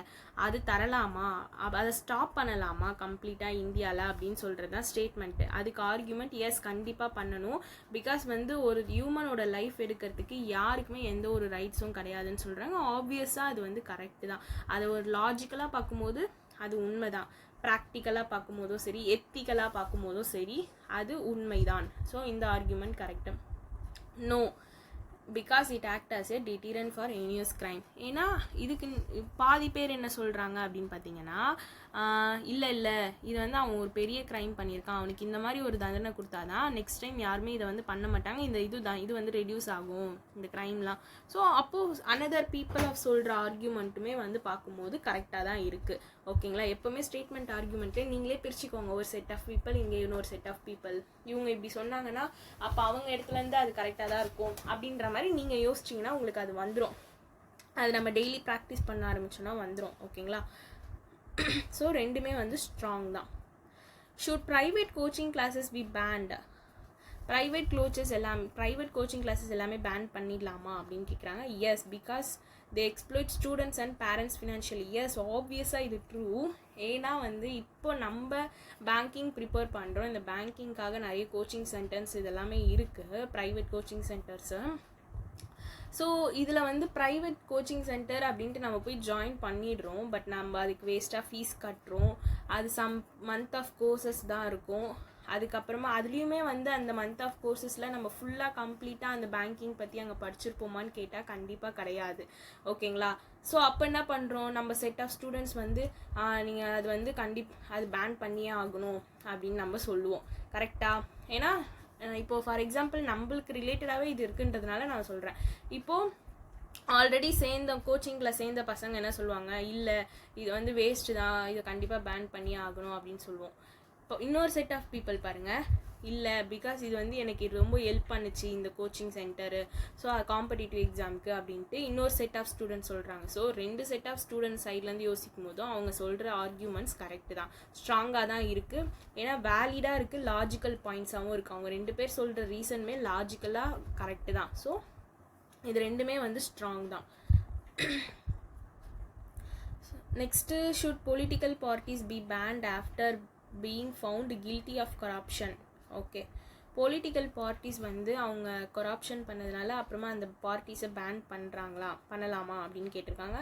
அது தரலாமா, அதை ஸ்டாப் பண்ணலாமா கம்ப்ளீட்டாக இந்தியாவில் அப்படின்னு சொல்கிறது தான் ஸ்டேட்மெண்ட்டு. அதுக்கு ஆர்கியூமெண்ட் எஸ், கண்டிப்பாக பண்ணணும். பிகாஸ் வந்து ஒரு ஹியூமனோட லைஃப் எடுக்கிறதுக்கு யாருக்குமே எந்த ஒரு ரைட்ஸும் கிடையாதுன்னு சொல்கிறாங்க. ஆப்வியஸாக அது வந்து கரெக்டு தான். அதை ஒரு லாஜிக்கலாக பார்க்கும்போது அது உண்மை தான், ப்ராக்டிக்கலாக பார்க்கும்போதும் சரி, எத்திக்கலாக பார்க்கும்போதும் சரி, அது உண்மைதான். ஸோ இந்த argument correct. No, because it act as a deterrent for heinous crime. ஏன்னா இதுக்கு பாதி பேர் என்ன சொல்கிறாங்க அப்படின்னு பார்த்தீங்கன்னா, இல்லை இது வந்து அவன் ஒரு பெரிய க்ரைம் பண்ணியிருக்கான், அவனுக்கு இந்த மாதிரி ஒரு தண்டனை கொடுத்தா தான் நெக்ஸ்ட் டைம் யாருமே இதை வந்து பண்ண மாட்டாங்க, இது வந்து ரெடியூஸ் ஆகும் இந்த க்ரைம்லாம். ஸோ அப்போது அனதர் பீப்புள் ஆஃப் சொல்கிற ஆர்கியூமெண்ட்டுமே வந்து பார்க்கும்போது கரெக்டாக தான் இருக்குது. ஓகேங்களா? எப்போவுமே ஸ்டேட்மெண்ட் ஆர்கியூமெண்ட்டே நீங்களே பிரிச்சுக்கோங்க. ஒரு செட் ஆஃப் பீப்புள், இங்கே இன்னொரு செட் ஆஃப் பீப்புள், இவங்க இப்படி சொன்னாங்கன்னா அப்போ அவங்க இடத்துலேருந்து அது கரெக்டாக தான் இருக்கும் அப்படின்ற மாதிரி நீங்கள் யோசிச்சிங்கன்னா உங்களுக்கு அது வந்துடும். அது நம்ம டெய்லி ப்ராக்டிஸ் பண்ண ஆரம்பிச்சோன்னா வந்துடும். ஓகேங்களா? ஸோ ரெண்டுமே வந்து ஸ்ட்ராங் தான். Should private coaching classes be banned? Private coaching classes எல்லாமே பேன் பண்ணிடலாமா அப்படின்னு கேட்குறாங்க. Yes, because they exploit students and parents financially. Yes, ஆப்வியஸாக இது ட்ரூ. ஏன்னா வந்து இப்போ நம்ம பேங்கிங் ப்ரிப்பேர் பண்ணுறோம். இந்த பேங்கிங்காக நிறைய கோச்சிங் சென்டர்ஸ் இதெல்லாமே இருக்குது, ப்ரைவேட் கோச்சிங் சென்டர்ஸு. ஸோ இதில் வந்து ப்ரைவேட் கோச்சிங் சென்டர் அப்படின்ட்டு நம்ம போய் ஜாயின் பண்ணிடுறோம். பட் நம்ம அதுக்கு வேஸ்ட்டாக ஃபீஸ் கட்டுறோம். அது சம் மந்த் ஆஃப் கோர்சஸ் தான் இருக்கும். அதுக்கப்புறமா அதுலேயுமே வந்து அந்த மந்த் ஆஃப் கோர்சஸில் நம்ம ஃபுல்லாக கம்ப்ளீட்டாக அந்த பேங்கிங் பற்றி அங்கே படிச்சிருப்போமான்னு கேட்டால் கண்டிப்பாக கிடையாது. ஓகேங்களா? ஸோ அப்போ என்ன பண்ணுறோம், நம்ம செட் ஆஃப் ஸ்டூடெண்ட்ஸ் வந்து நீங்கள் அது வந்து அது பேன் பண்ணியே ஆகணும் அப்படின்னு நம்ம சொல்லுவோம். கரெக்டாக? ஏன்னா இப்போது ஃபார் எக்ஸாம்பிள் நம்மளுக்கு ரிலேட்டடாகவே இது இருக்குன்றதுனால நான் சொல்கிறேன். இப்போது ஆல்ரெடி கோச்சிங்கில் சேர்ந்த பசங்க என்ன சொல்லுவாங்க, இல்லை இது வந்து வேஸ்ட்டு தான், இதை கண்டிப்பாக பேன் பண்ணியே ஆகணும் அப்படின்னு சொல்லுவோம். இப்போ இன்னொரு செட் ஆஃப் பீப்புள் பாருங்கள், இல்லை பிகாஸ் இது வந்து எனக்கு ரொம்ப ஹெல்ப் பண்ணுச்சு இந்த கோச்சிங் சென்டரு, ஸோ காம்படிட்டிவ் எக்ஸாமுக்கு அப்படின்ட்டு இன்னொரு செட் ஆஃப் ஸ்டூடெண்ட்ஸ் சொல்கிறாங்க. ஸோ ரெண்டு செட் ஆஃப் ஸ்டூடெண்ட்ஸ் சைட்லேருந்து யோசிக்கும் போதும் அவங்க சொல்கிற ஆர்கியூமெண்ட்ஸ் கரெக்டு தான், ஸ்ட்ராங்காக தான் இருக்குது. ஏன்னா வேலிடாக இருக்குது, லாஜிக்கல் பாயிண்ட்ஸாகவும் இருக்குது. அவங்க ரெண்டு பேர் சொல்கிற ரீசனுமே லாஜிக்கலாக கரெக்டு தான். ஸோ இது ரெண்டுமே வந்து ஸ்ட்ராங் தான். Next, should political parties be banned after being found guilty of corruption? Okay, political parties வந்து அவங்க கரப்ஷன் பண்ணதுனால அப்புறமா அந்த பார்ட்டிஸை பேன் பண்ணலாமா அப்படின்னு கேட்டிருக்காங்க.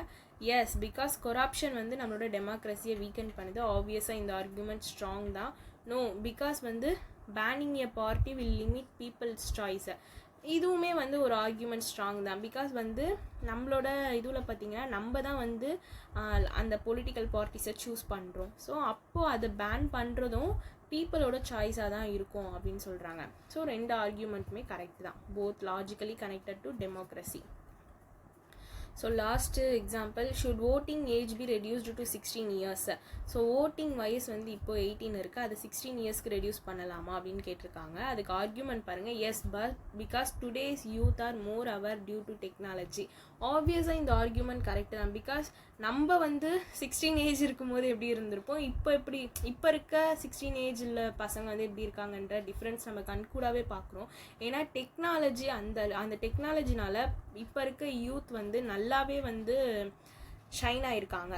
எஸ், பிகாஸ் கரப்ஷன் வந்து நம்மளோட டெமோக்ரஸியை வீக்கெண்ட் பண்ணுது. ஆப்வியஸாக இந்த ஆர்குமெண்ட் ஸ்ட்ராங் தான். நோ, பிகாஸ் வந்து banning a party will limit people's சாய்ஸை, இதுவுமே வந்து ஒரு ஆர்கியூமெண்ட் ஸ்ட்ராங் தான். பிகாஸ் வந்து நம்மளோட இதில் பார்த்திங்கன்னா நம்ம தான் வந்து அந்த பொலிட்டிக்கல் பார்ட்டிஸை சூஸ் பண்ணுறோம். ஸோ அப்போது அதை பேன் பண்ணுறதும் பீப்புளோட சாய்ஸாக தான் இருக்கும் அப்படின்னு சொல்கிறாங்க. ஸோ ரெண்டு ஆர்கியூமெண்ட்டுமே கரெக்ட் தான், both logically connected to democracy. So last example, should voting age B reduced to 16 years? So voting வயசு வந்து இப்போ 18 இருக்குது, அது 16 yearsக்கு ரெடியூஸ் பண்ணலாமா அப்படின்னு கேட்டிருக்காங்க. அதுக்கு ஆர்கியூமெண்ட் பாருங்கள். Yes, but because today's youth are more aware due to technology. ஆப்வியஸாக இந்த ஆர்கியூமெண்ட் கரெக்டு தான். பிகாஸ் நம்ம வந்து 16 ஏஜ் இருக்கும்போது எப்படி இருந்திருப்போம், இப்போ இருக்க 16 ஏஜில் பசங்க வந்து எப்படி இருக்காங்கன்ற டிஃப்ரென்ஸ் நம்ம கண்கூடாவே பார்க்குறோம். ஏன்னா டெக்னாலஜி அந்த டெக்னாலஜினால இப்போ இருக்க யூத் வந்து நல்லாவே வந்து ஷைன் ஆகிருக்காங்க.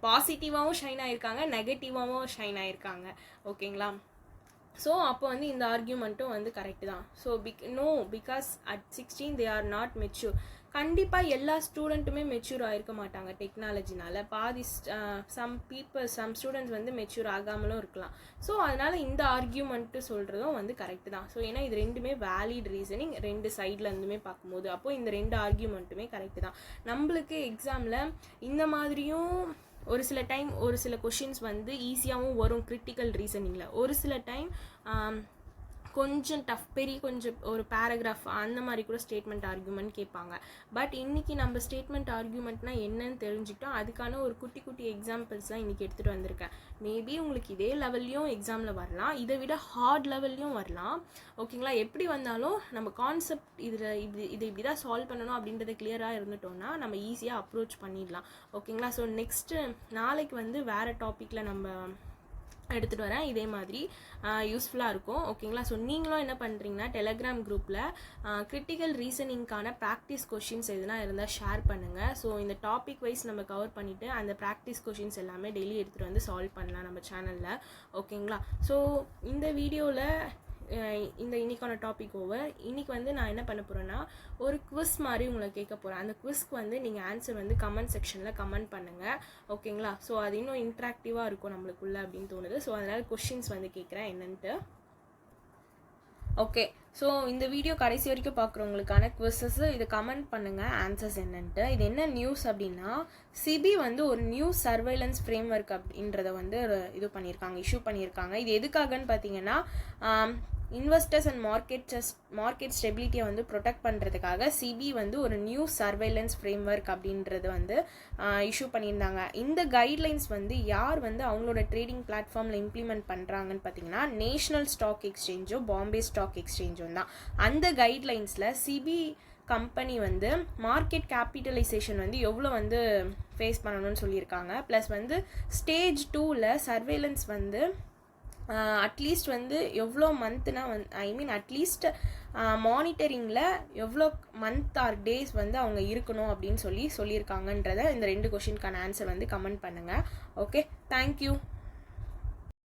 பாசிட்டிவாகவும் ஷைன் ஆகிருக்காங்க, நெகட்டிவாகவும் ஷைன் ஆகிருக்காங்க. ஓகேங்களா? ஸோ அப்போ வந்து இந்த ஆர்கியூமெண்ட்டும் வந்து கரெக்டு தான். So because at 16 they are not mature. கண்டிப்பாக எல்லா ஸ்டூடெண்ட்டுமே மெச்சூர் ஆகிருக்க மாட்டாங்க டெக்னாலஜினால். பாதி சம் ஸ்டூடெண்ட்ஸ் வந்து மெச்சூர் ஆகாமலும் இருக்கலாம். ஸோ அதனால் இந்த ஆர்கியூமெண்ட்டு சொல்கிறதும் வந்து கரெக்டு தான். ஸோ ஏன்னா இது ரெண்டுமே வேலிட் ரீசனிங், ரெண்டு சைடில் இருந்துமே பார்க்கும்போது அப்போது இந்த ரெண்டு ஆர்கியூமெண்ட்டுமே கரெக்டு தான். நம்மளுக்கு எக்ஸாமில் இந்த மாதிரியும் ஒரு சில கொஷின்ஸ் வந்து ஈஸியாகவும் வரும் கிரிட்டிக்கல் ரீசனிங்கில். ஒரு சில டைம் கொஞ்சம் கொஞ்சம் ஒரு பேராகிராஃப் அந்த மாதிரி கூட ஸ்டேட்மெண்ட் ஆர்கியூமெண்ட் கேட்பாங்க. பட் இன்றைக்கி நம்ம ஸ்டேட்மெண்ட் ஆர்கியூமெண்ட்னா என்னன்னு தெரிஞ்சுக்கிட்டோம். அதுக்கான ஒரு குட்டி எக்ஸாம்பிள்ஸ் தான் இன்றைக்கி எடுத்துகிட்டு வந்திருக்கேன். மேபி உங்களுக்கு இதே லெவல்லையும் எக்ஸாமில் வரலாம், இதை விட ஹார்ட் லெவல்லையும் வரலாம். ஓகேங்களா? எப்படி வந்தாலும் நம்ம கான்செப்ட் இப்படி தான் சால்வ் பண்ணணும் அப்படின்றத கிளியராக இருந்துட்டோம்னா நம்ம ஈஸியாக அப்ரோச் பண்ணிடலாம். ஓகேங்களா? ஸோ நெக்ஸ்ட்டு நாளைக்கு வந்து வேறு டாப்பிக்கில் நம்ம எடுத்துகிட்டு வரேன். இதே மாதிரி யூஸ்ஃபுல்லாக இருக்கும். ஓகேங்களா? ஸோ நீங்களும் என்ன பண்ணுறீங்கன்னா டெலகிராம் குரூப்பில் கிரிட்டிக்கல் ரீசனிங்கான ப்ராக்டிஸ் கொஷின்ஸ் எதுனா இருந்தால் ஷேர் பண்ணுங்கள். ஸோ இந்த டாபிக் வைஸ் நம்ம கவர் பண்ணிவிட்டு அந்த ப்ராக்டிஸ் கொஷின்ஸ் எல்லாமே டெய்லி எடுத்துகிட்டு வந்து சால்வ் பண்ணலாம் நம்ம சேனலில். ஓகேங்களா? ஸோ இந்த வீடியோவில் இன்னைக்கான டாபிக் ஓவர். இன்றைக்கி வந்து நான் என்ன பண்ண போகிறேன்னா ஒரு குவிஸ் மாதிரி உங்களை கேட்க போகிறேன். அந்த குவிஸ்க்கு வந்து நீங்கள் ஆன்சர் வந்து கமெண்ட் செக்ஷனில் கமெண்ட் பண்ணுங்கள். ஓகேங்களா? ஸோ அது இன்னும் இன்ட்ராக்டிவாக இருக்கும் நம்மளுக்குள்ள அப்படின்னு தோணுது. ஸோ அதனால் கொஷின்ஸ் வந்து கேட்குறேன் என்னன்ட்டு. ஓகே, ஸோ இந்த வீடியோ கடைசி வரைக்கும் பார்க்குறவங்களுக்கான குவிஸஸ் இது கமெண்ட் பண்ணுங்கள் ஆன்சர்ஸ் என்னன்ட்டு. இது என்ன நியூஸ் அப்படின்னா, சிபி வந்து ஒரு நியூ சர்வைலன்ஸ் ஃப்ரேம் ஒர்க் அப்படின்றத வந்து இஷ்யூ பண்ணியிருக்காங்க. இது எதுக்காகன்னு பார்த்தீங்கன்னா இன்வெஸ்டர்ஸ் அண்ட் மார்க்கெட் ஸ்டெபிலிட்டியை வந்து ப்ரொடெக்ட் பண்ணுறதுக்காக சிபி வந்து ஒரு நியூ சர்வைலன்ஸ் ஃப்ரேம் ஒர்க் அப்படின்றது வந்து இஷ்யூ பண்ணியிருந்தாங்க. இந்த கைட்லைன்ஸ் வந்து யார் வந்து அவங்களோட ட்ரேடிங் பிளாட்ஃபார்மில் இம்ப்ளிமெண்ட் பண்ணுறாங்கன்னு பார்த்தீங்கன்னா நேஷ்னல் ஸ்டாக் எக்ஸ்சேஞ்சோ பாம்பே ஸ்டாக் எக்ஸ்சேஞ்சோ தான். அந்த கைட்லைன்ஸில் சிபி கம்பெனி வந்து மார்க்கெட் கேபிட்டலைசேஷன் வந்து எவ்வளோ வந்து ஃபேஸ் பண்ணணும்னு சொல்லியிருக்காங்க. ப்ளஸ் வந்து ஸ்டேஜ் 2ல் சர்வேலன்ஸ் வந்து அட்லீஸ்ட் வந்து எவ்வளோ மந்த்னா அட்லீஸ்ட் மானிட்டரிங்கில் எவ்வளோ மந்த் ஆர் டேஸ் வந்து அவங்க இருக்கணும் அப்படின்னு சொல்லியிருக்காங்கன்றத இந்த 2 கொஷினுக்கான ஆன்சர் வந்து கமெண்ட் பண்ணுங்கள். Okay, thank you.